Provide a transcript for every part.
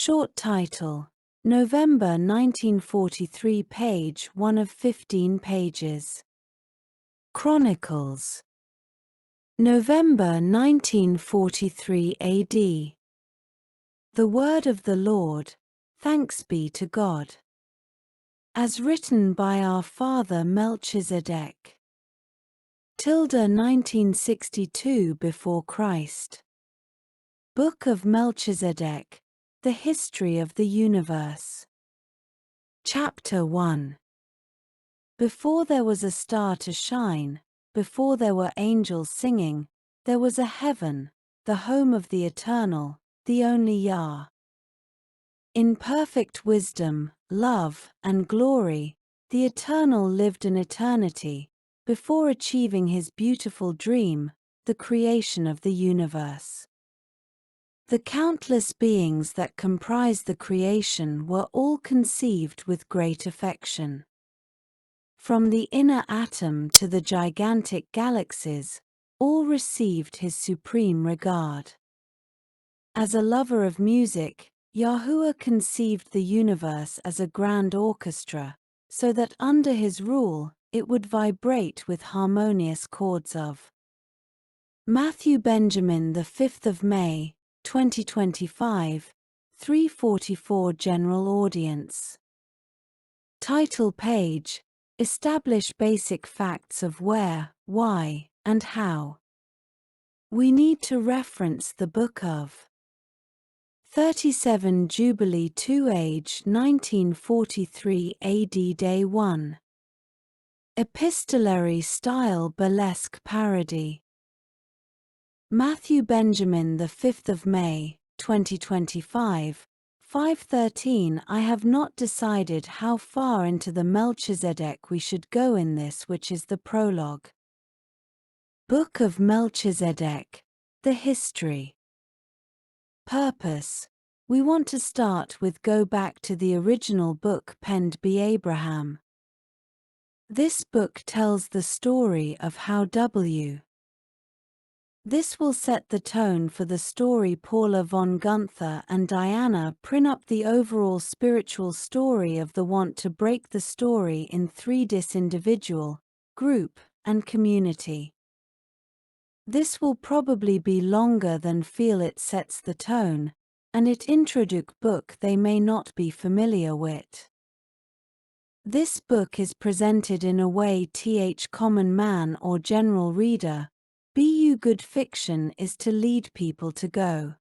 Short title: November 1943, page 1 of 15 pages. Chronicles. November 1943 AD. The word of the Lord, thanks be to God. As written by our father Melchizedek. 1962 before Christ. Book of Melchizedek, the history of the universe. Chapter 1. Before there was a star to shine, before there were angels singing, there was a heaven, the home of the eternal, the only Yah. In perfect wisdom, love, and glory, the Eternal lived an eternity, before achieving his beautiful dream, the creation of the universe. The countless beings that comprise the creation were all conceived with great affection. From the inner atom to the gigantic galaxies, all received his supreme regard. As a lover of music, Yahuwah conceived the universe as a grand orchestra, so that under his rule, it would vibrate with harmonious chords of. Matthew Benjamin, the 5th of May, 2025, 3:44 General Audience. Title page: Establish basic facts of where, why, and how. We need to reference the Book of 37 Jubilee 2 Age 1943 AD Day 1. Epistolary style burlesque parody. Matthew Benjamin, the 5th of May, 2025, 5:13. I have not decided how far into the Melchizedek we should go in this, which is the prologue. Book of Melchizedek, the history. Purpose: we want to start with go back to the original book penned by Abraham. This book tells the story of how W. This will set the tone for the story. Paula von Gunther and Diana print up the overall spiritual story of the want to break the story in 3 dis: individual, group, and community. This will probably be longer than feel. It sets the tone, and it introduce book they may not be familiar with. This book is presented in a way th common man or general reader, bu good fiction is to lead people to go.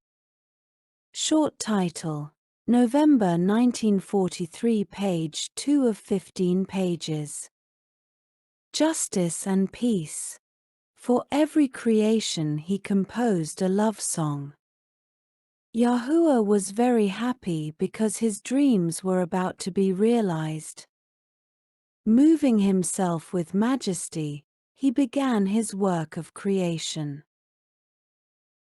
Short title: November 1943, page 2 of 15 pages. Justice and peace. For every creation he composed a love song. Yahuwah was very happy because his dreams were about to be realized. Moving himself with majesty, he began his work of creation.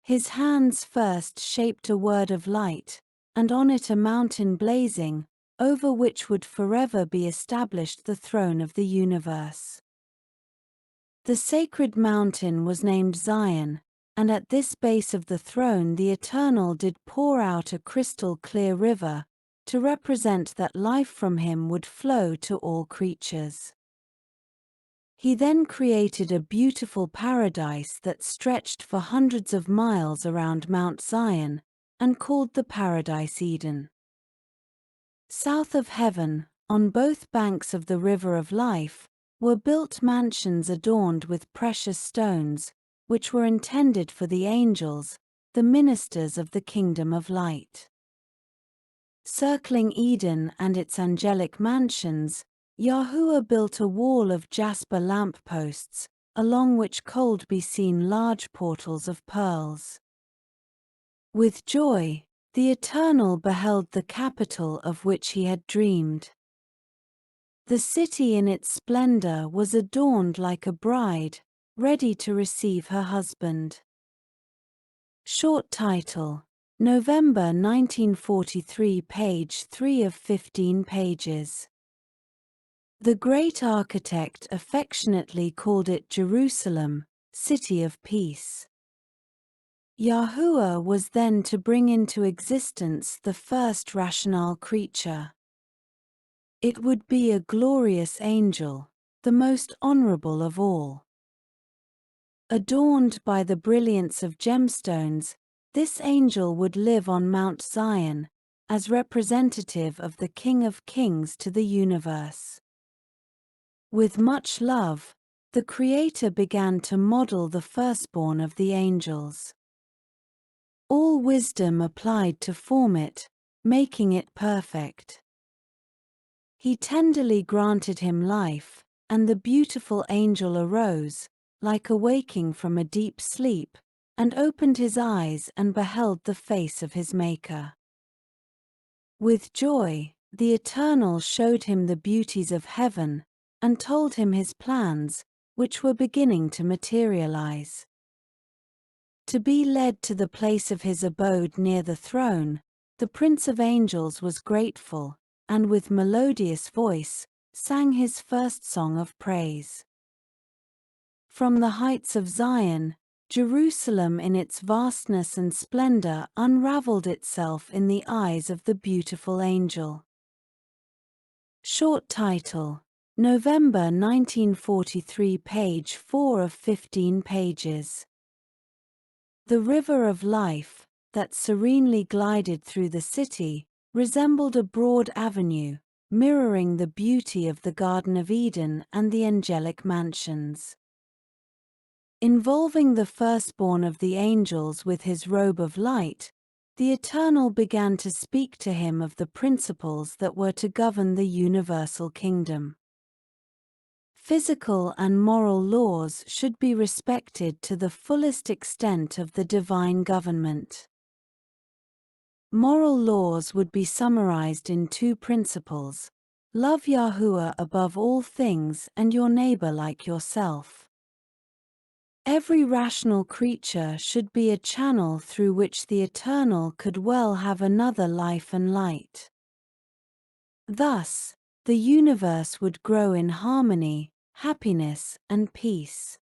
His hands first shaped a word of light, and on it a mountain blazing, over which would forever be established the throne of the universe. The sacred mountain was named Zion, and at this base of the throne the Eternal did pour out a crystal-clear river, to represent that life from him would flow to all creatures. He then created a beautiful paradise that stretched for hundreds of miles around Mount Zion, and called the Paradise Eden. South of heaven, on both banks of the River of Life, were built mansions adorned with precious stones, which were intended for the angels, the ministers of the kingdom of light. Circling Eden and its angelic mansions, Yahuwah built a wall of jasper lampposts, along which could be seen large portals of pearls. With joy, the Eternal beheld the capital of which he had dreamed. The city in its splendor was adorned like a bride, ready to receive her husband. Short title: November 1943, page 3 of 15 pages. The great architect affectionately called it Jerusalem, City of Peace. Yahuwah was then to bring into existence the first rational creature. It would be a glorious angel, the most honorable of all. Adorned by the brilliance of gemstones, this angel would live on Mount Zion, as representative of the King of Kings to the universe. With much love, the Creator began to model the firstborn of the angels. All wisdom applied to form it, making it perfect. He tenderly granted him life, and the beautiful angel arose, like awaking from a deep sleep, and opened his eyes and beheld the face of his Maker. With joy, the Eternal showed him the beauties of heaven, and told him his plans, which were beginning to materialize. To be led to the place of his abode near the throne, the Prince of Angels was grateful, and with melodious voice, sang his first song of praise. From the heights of Zion, Jerusalem in its vastness and splendor unraveled itself in the eyes of the beautiful angel. Short title: November 1943, page 4 of 15 pages. The river of life, that serenely glided through the city, resembled a broad avenue, mirroring the beauty of the Garden of Eden and the angelic mansions. Involving the firstborn of the angels with his robe of light, the Eternal began to speak to him of the principles that were to govern the universal kingdom. Physical and moral laws should be respected to the fullest extent of the divine government. Moral laws would be summarized in two principles: love Yahuwah above all things and your neighbor like yourself. Every rational creature should be a channel through which the Eternal could well have another life and light. Thus, the universe would grow in harmony, happiness, and peace.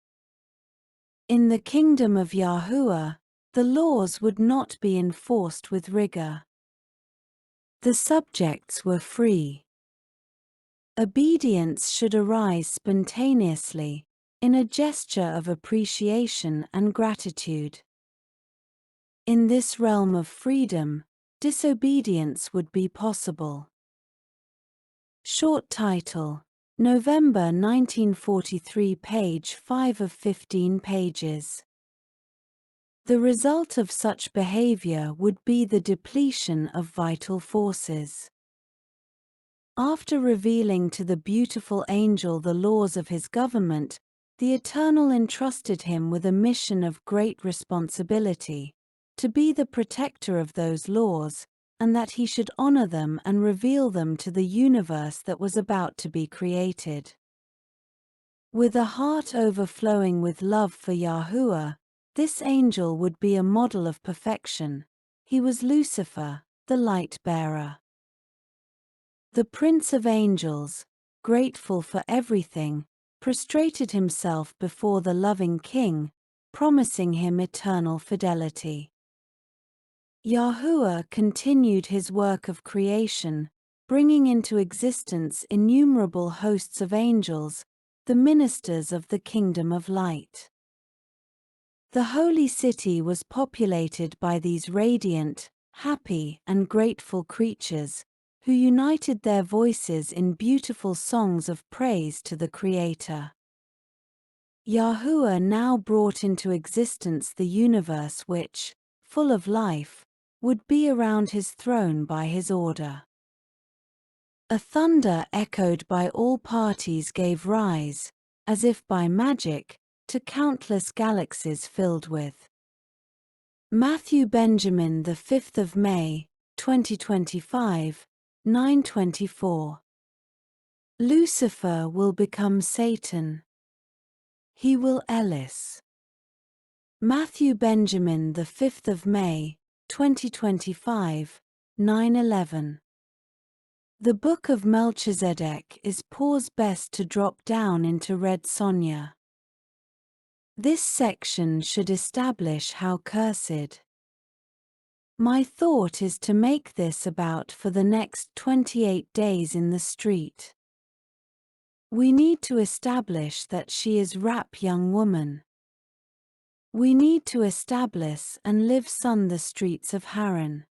In the kingdom of Yahuwah, the laws would not be enforced with rigor. The subjects were free. Obedience should arise spontaneously, in a gesture of appreciation and gratitude. In this realm of freedom, disobedience would be possible. Short title: November 1943, page 5 of 15 pages. The result of such behavior would be the depletion of vital forces. After revealing to the beautiful angel the laws of his government, the Eternal entrusted him with a mission of great responsibility, to be the protector of those laws, and that he should honor them and reveal them to the universe that was about to be created. With a heart overflowing with love for Yahuwah, this angel would be a model of perfection. He was Lucifer, the light bearer. The Prince of Angels, grateful for everything, prostrated himself before the loving King, promising him eternal fidelity. Yahuwah continued his work of creation, bringing into existence innumerable hosts of angels, the ministers of the kingdom of light. The holy city was populated by these radiant, happy, and grateful creatures, who united their voices in beautiful songs of praise to the Creator. Yahuwah now brought into existence the universe which, full of life, would be around his throne by his order. A thunder echoed by all parties gave rise, as if by magic, to countless galaxies filled with Matthew Benjamin, the 5th of May, 2025, 9:24. Lucifer will become Satan. He will Ellis. Matthew Benjamin, the 5th of May, 2025, 9:11. The Book of Melchizedek is pause best to drop down into Red Sonja. This section should establish how cursed. My thought is to make this about for the next 28 days in the street. We need to establish that she is rap young woman. We need to establish and live son the streets of Haran.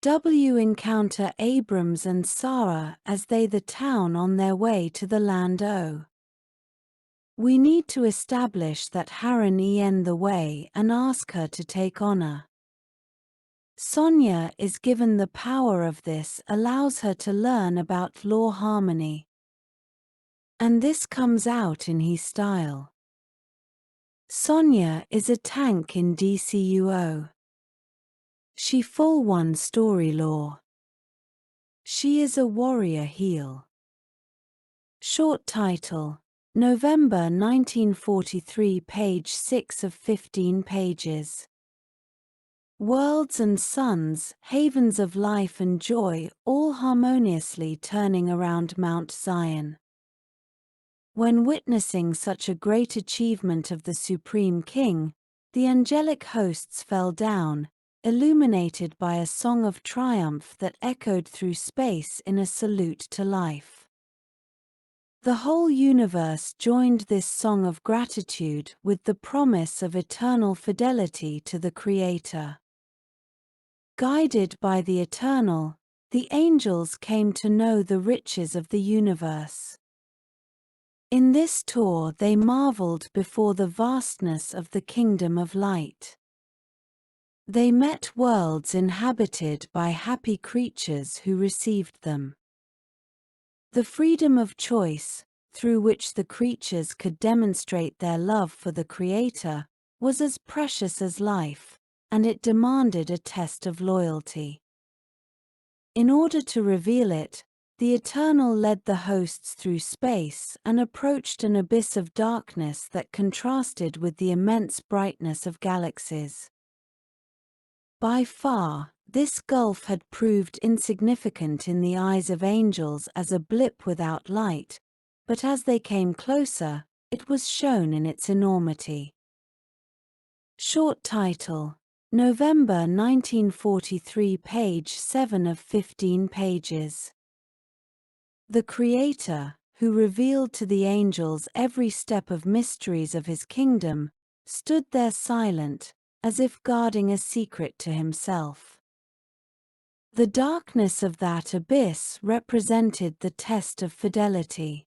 W encounter Abrams and Sarah as they the town on their way to the land O. We need to establish that Haran en the way and ask her to take honor. Sonia is given the power of this allows her to learn about law harmony. And this comes out in his style. Sonia is a tank in DCUO. She full one story law. She is a warrior heel. Short title, November 1943, page 6 of 15 pages. Worlds and suns, havens of life and joy, all harmoniously turning around Mount Zion. When witnessing such a great achievement of the Supreme King, the angelic hosts fell down, illuminated by a song of triumph that echoed through space in a salute to life. The whole universe joined this song of gratitude with the promise of eternal fidelity to the Creator. Guided by the Eternal, the angels came to know the riches of the universe. In this tour they marveled before the vastness of the kingdom of light. They met worlds inhabited by happy creatures who received them. The freedom of choice, through which the creatures could demonstrate their love for the Creator, was as precious as life, and it demanded a test of loyalty. In order to reveal it, the Eternal led the hosts through space and approached an abyss of darkness that contrasted with the immense brightness of galaxies. By far, this gulf had proved insignificant in the eyes of angels as a blip without light, but as they came closer, it was shown in its enormity. Short title, November 1943, page 7 of 15 pages. The Creator, who revealed to the angels every step of mysteries of his kingdom, stood there silent, as if guarding a secret to himself. The darkness of that abyss represented the test of fidelity.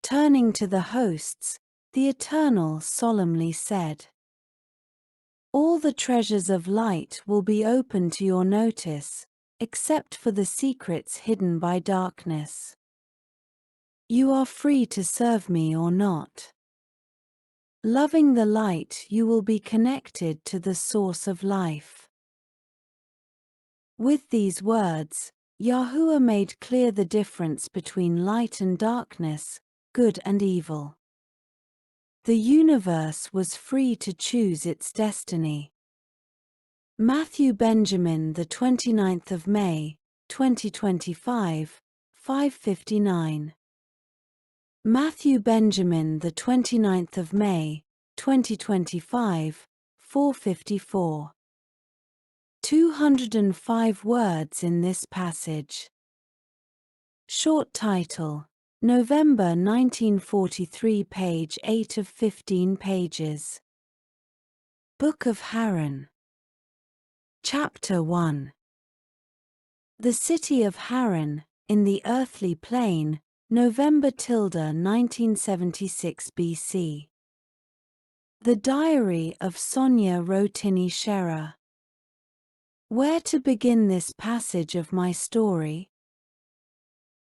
Turning to the hosts, the Eternal solemnly said, "All the treasures of light will be open to your notice, except for the secrets hidden by darkness. You are free to serve me or not. Loving the light, you will be connected to the source of life." With these words, Yahuwah made clear the difference between light and darkness, good and evil. The universe was free to choose its destiny. Matthew Benjamin, the 29th of May, 2025, 5:59. Matthew Benjamin, the 29th of May, 2025, 4:54. 205 words in this passage. Short title, November 1943, page 8 of 15 pages. Book of Haran. Chapter 1. The city of Haran, in the earthly plane, November 1976 BC. The Diary of Sonia Rotini Scherer. Where to begin this passage of my story?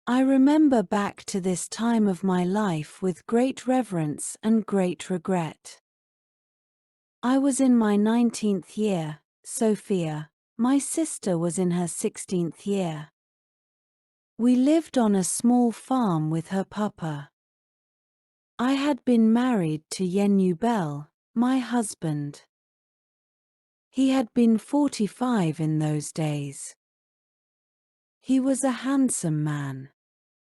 I remember back to this time of my life with great reverence and great regret. I was in my 19th year, Sophia, my sister was in her 16th year. We lived on a small farm with her papa. I had been married to Yenubel, my husband. He had been 45 in those days. He was a handsome man.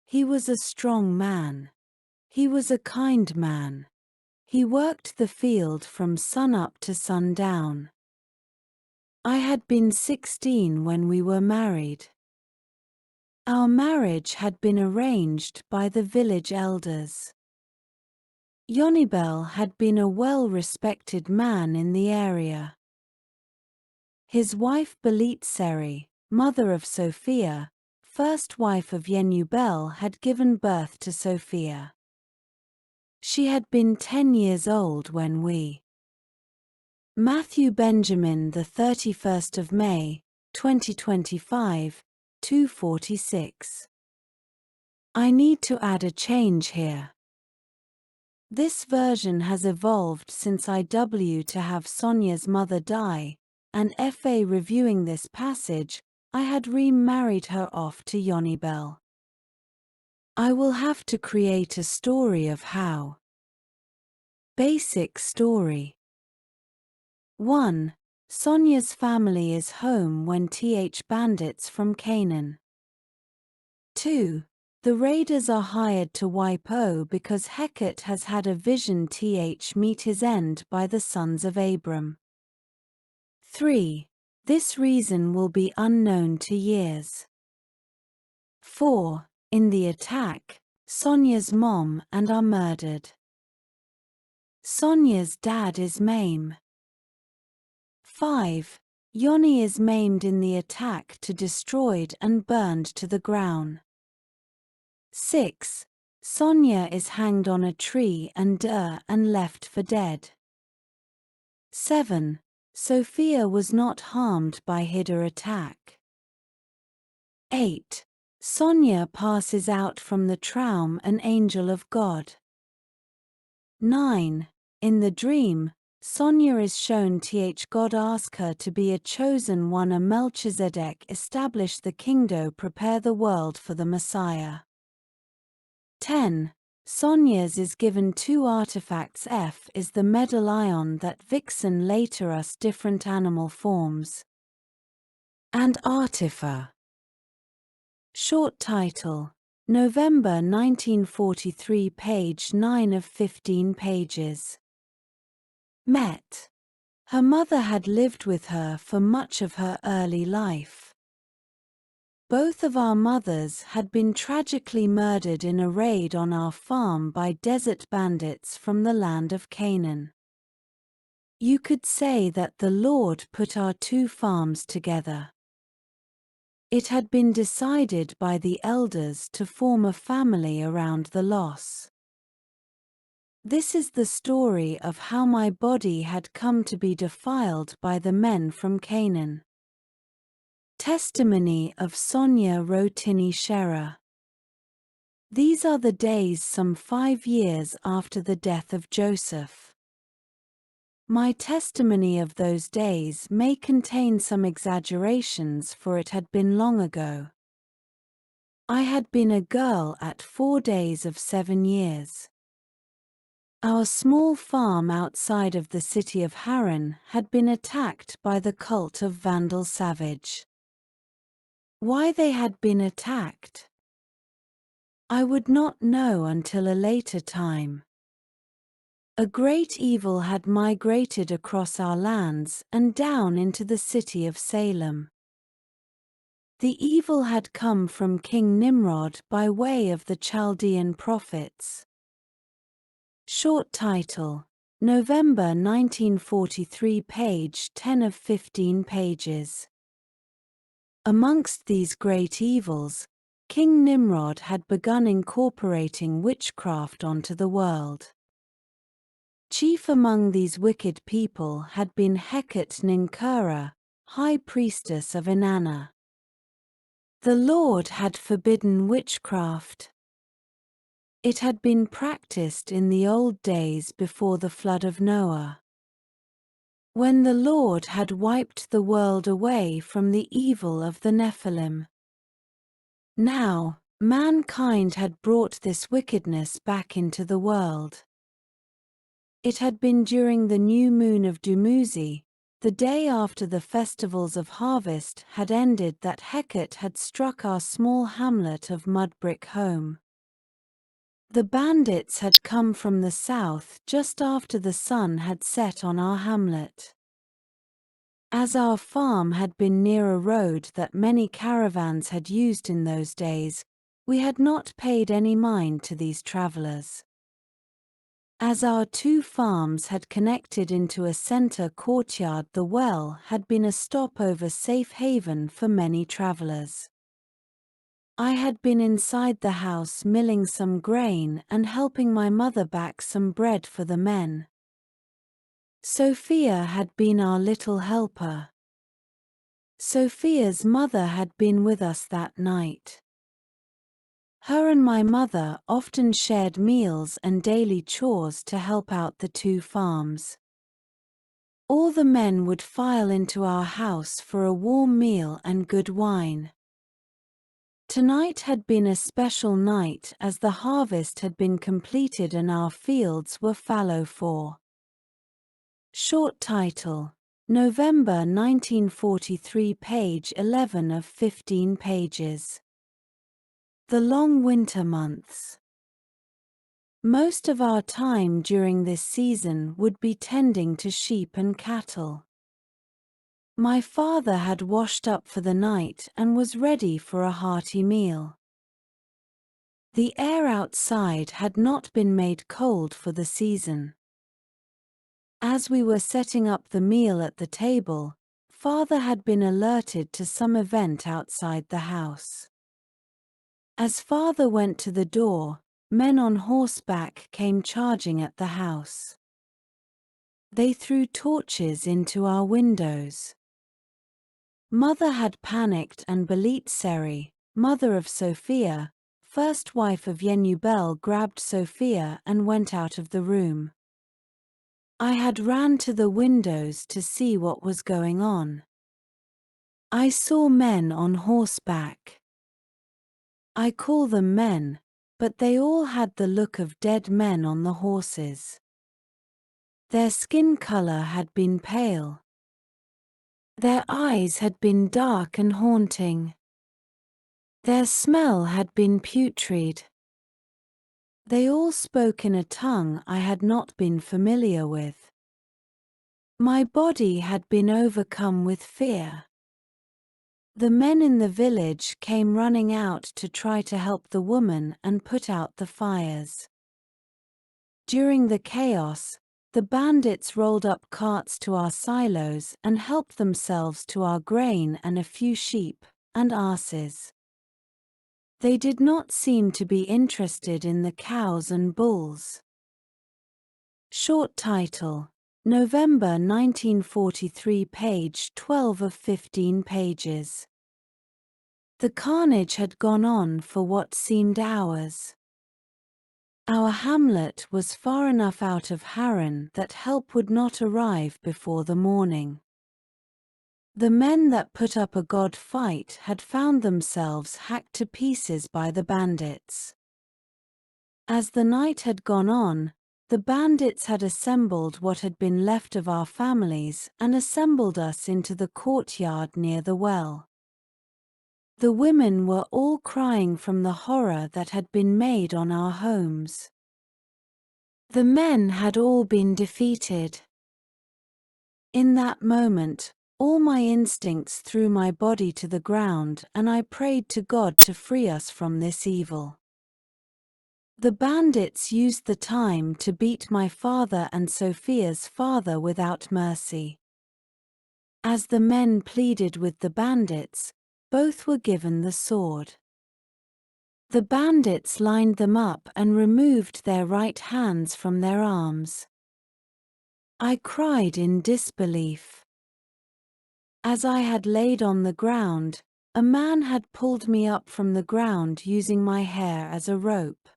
He was a strong man. He was a kind man. He worked the field from sunup to sundown. I had been 16 when we were married. Our marriage had been arranged by the village elders. Yonibel had been a well-respected man in the area. His wife Belitseri, mother of Sophia, first wife of Yenubel, had given birth to Sophia. She had been 10 years old when we. Matthew Benjamin, the 31st of May, 2025, 2:46. I need to add a change here. This version has evolved since IW to have Sonia's mother die, and FA reviewing this passage, I had remarried her off to Yonibel. I will have to create a story of how. Basic story. 1. Sonia's family is home when bandits from Canaan. 2. The raiders are hired to wipe O because Hecate has had a vision meet his end by the sons of Abram. 3. This reason will be unknown to years. 4. In the attack, Sonia's mom and are murdered. Sonia's dad is maimed. 5. Yoni is maimed in the attack to destroyed and burned to the ground. 6. Sonia is hanged on a tree and left for dead. 7. Sophia was not harmed by Hida attack. 8. Sonia passes out from the traum an angel of God. 9. In the dream, Sonia is shown God ask her to be a chosen one, a Melchizedek establish the kingdom, prepare the world for the Messiah. 10. Sonia's is given 2 artifacts. F is the medallion that Vixen later us different animal forms. And Artifa. Short title. November 1943, page 9 of 15 pages. Met. Her mother had lived with her for much of her early life. Both of our mothers had been tragically murdered in a raid on our farm by desert bandits from the land of Canaan. You could say that the Lord put our 2 farms together. It had been decided by the elders to form a family around the loss. This is the story of how my body had come to be defiled by the men from Canaan. Testimony of Sonia Rotini Scherer. These are the days some 5 years after the death of Joseph. My testimony of those days may contain some exaggerations, for it had been long ago. I had been a girl at 4 days of 7 years. Our small farm outside of the city of Haran had been attacked by the cult of Vandal Savage. Why they had been attacked, I would not know until a later time. A great evil had migrated across our lands and down into the city of Salem. The evil had come from King Nimrod by way of the Chaldean prophets. Short title. November 1943, page 10 of 15 pages. Amongst these great evils, King Nimrod had begun incorporating witchcraft onto the world. Chief among these wicked people had been Hecate Ninkura, high priestess of Inanna. The Lord had forbidden witchcraft. It had been practiced in the old days before the flood of Noah, when the Lord had wiped the world away from the evil of the Nephilim. Now, mankind had brought this wickedness back into the world. It had been during the new moon of Dumuzi, the day after the festivals of harvest had ended, that Hecate had struck our small hamlet of Mudbrick home. The bandits had come from the south just after the sun had set on our hamlet. As our farm had been near a road that many caravans had used in those days, we had not paid any mind to these travelers. As our two farms had connected into a center courtyard, the well had been a stopover safe haven for many travelers. I had been inside the house milling some grain and helping my mother bake some bread for the men. Sophia had been our little helper. Sophia's mother had been with us that night. Her and my mother often shared meals and daily chores to help out the two farms. All the men would file into our house for a warm meal and good wine. Tonight had been a special night as the harvest had been completed and our fields were fallow for. Short title: November 1943, page 11 of 15 pages. The long winter months. Most of our time during this season would be tending to sheep and cattle. My father had washed up for the night and was ready for a hearty meal. The air outside had not been made cold for the season. As we were setting up the meal at the table, Father had been alerted to some event outside the house. As Father went to the door, men on horseback came charging at the house. They threw torches into our windows. Mother had panicked and Belit Seri, mother of Sophia, first wife of Yenubel, grabbed Sophia and went out of the room. I had ran to the windows to see what was going on. I saw men on horseback. I call them men, but they all had the look of dead men on the horses. Their skin color had been pale. Their eyes had been dark and haunting. Their smell had been putrid. They all spoke in a tongue I had not been familiar with. My body had been overcome with fear. The men in the village came running out to try to help the woman and put out the fires. During the chaos, the bandits rolled up carts to our silos and helped themselves to our grain and a few sheep and asses. They did not seem to be interested in the cows and bulls. Short title: November 1943, page 12 of 15 pages. The carnage had gone on for what seemed hours. Our hamlet was far enough out of Harran that help would not arrive before the morning. The men that put up a god fight had found themselves hacked to pieces by the bandits. As the night had gone on, the bandits had assembled what had been left of our families and assembled us into the courtyard near the well. The women were all crying from the horror that had been made on our homes. The men had all been defeated. In that moment, all my instincts threw my body to the ground and I prayed to God to free us from this evil. The bandits used the time to beat my father and Sophia's father without mercy. As the men pleaded with the bandits, both were given the sword. The bandits lined them up and removed their right hands from their arms. I cried in disbelief. As I had laid on the ground, a man had pulled me up from the ground using my hair as a rope.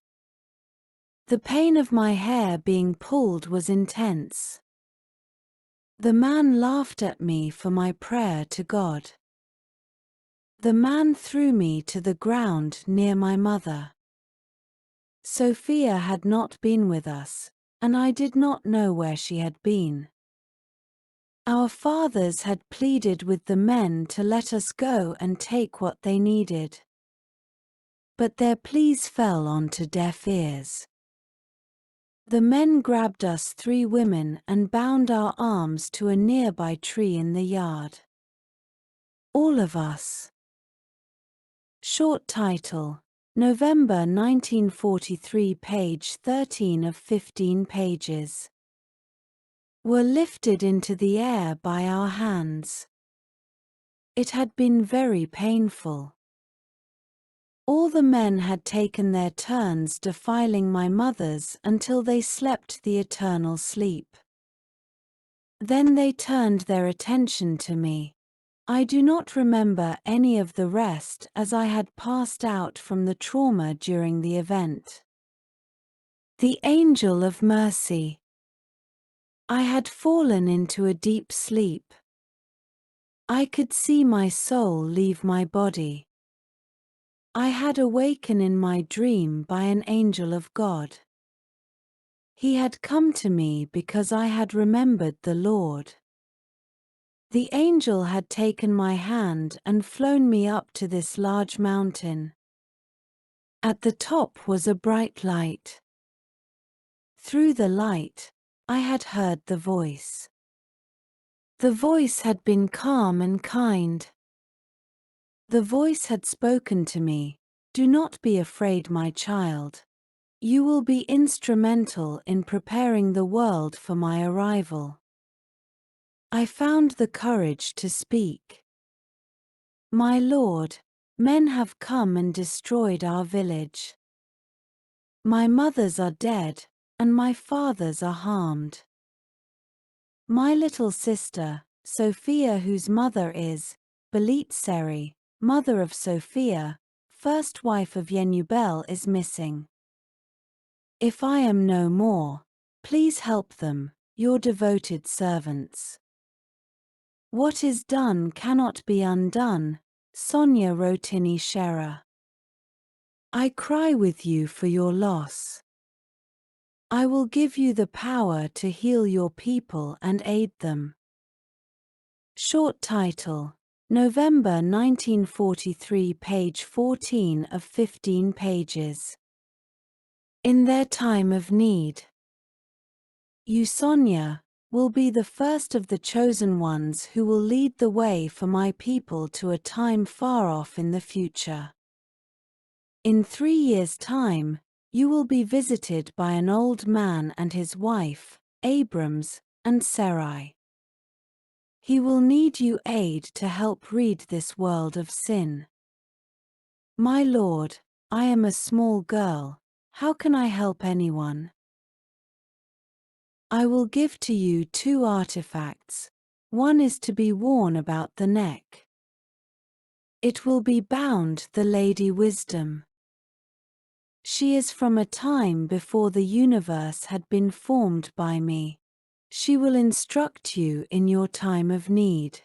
The pain of my hair being pulled was intense. The man laughed at me for my prayer to God. The man threw me to the ground near my mother. Sophia had not been with us, and I did not know where she had been. Our fathers had pleaded with the men to let us go and take what they needed. but their pleas fell onto deaf ears. The men grabbed us 3 women and bound our arms to a nearby tree in the yard. All of us. Short title, November 1943, page 13 of 15 pages. Were lifted into the air by our hands. It had been very painful. All the men had taken their turns defiling my mothers until they slept the eternal sleep. Then they turned their attention to me. I do not remember any of the rest as I had passed out from the trauma during the event. The Angel of Mercy. I had fallen into a deep sleep. I could see my soul leave my body. I had awakened in my dream by an angel of God. He had come to me because I had remembered the Lord. The angel had taken my hand and flown me up to this large mountain. At the top was a bright light. Through the light, I had heard the voice. The voice had been calm and kind. The voice had spoken to me, "Do not be afraid, my child. You will be instrumental in preparing the world for my arrival." I found the courage to speak. "My Lord, men have come and destroyed our village. My mothers are dead, and my fathers are harmed. My little sister, Sophia, whose mother is Belit Seri, mother of Sophia, first wife of Yenubel, is missing. If I am no more, please help them, your devoted servants. What is done cannot be undone, Sonia Rotini Shera. I cry with you for your loss. I will give you the power to heal your people and aid them." Short title, November 1943, page 14 of 15 pages. In their time of need. You, Sonia, will be the first of the chosen ones who will lead the way for my people to a time far off in the future. In 3 years' time, you will be visited by an old man and his wife, Abrams and Sarai. He will need you aid to help rid this world of sin. My Lord, I am a small girl, how can I help anyone? I will give to you 2 artifacts. One is to be worn about the neck. It will be bound the Lady Wisdom. She is from a time before the universe had been formed by me. She will instruct you in your time of need.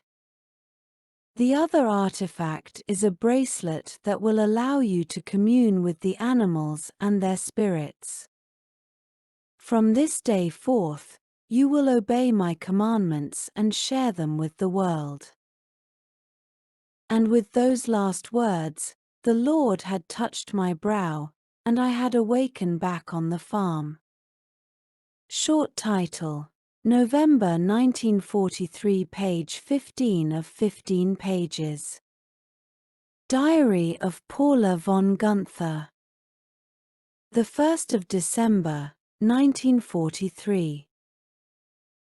The other artifact is a bracelet that will allow you to commune with the animals and their spirits. From this day forth, you will obey my commandments and share them with the world. And with those last words, the Lord had touched my brow, and I had awakened back on the farm. Short title, November 1943, page 15 of 15 pages. Diary of Paula von Gunther. The 1st of December, 1943.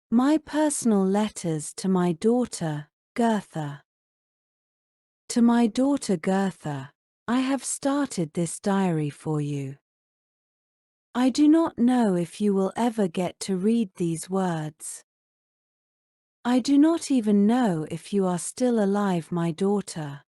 My personal letters to my daughter, Gertha. To my daughter Gertha, I have started this diary for you. I do not know if you will ever get to read these words. I do not even know if you are still alive, my daughter.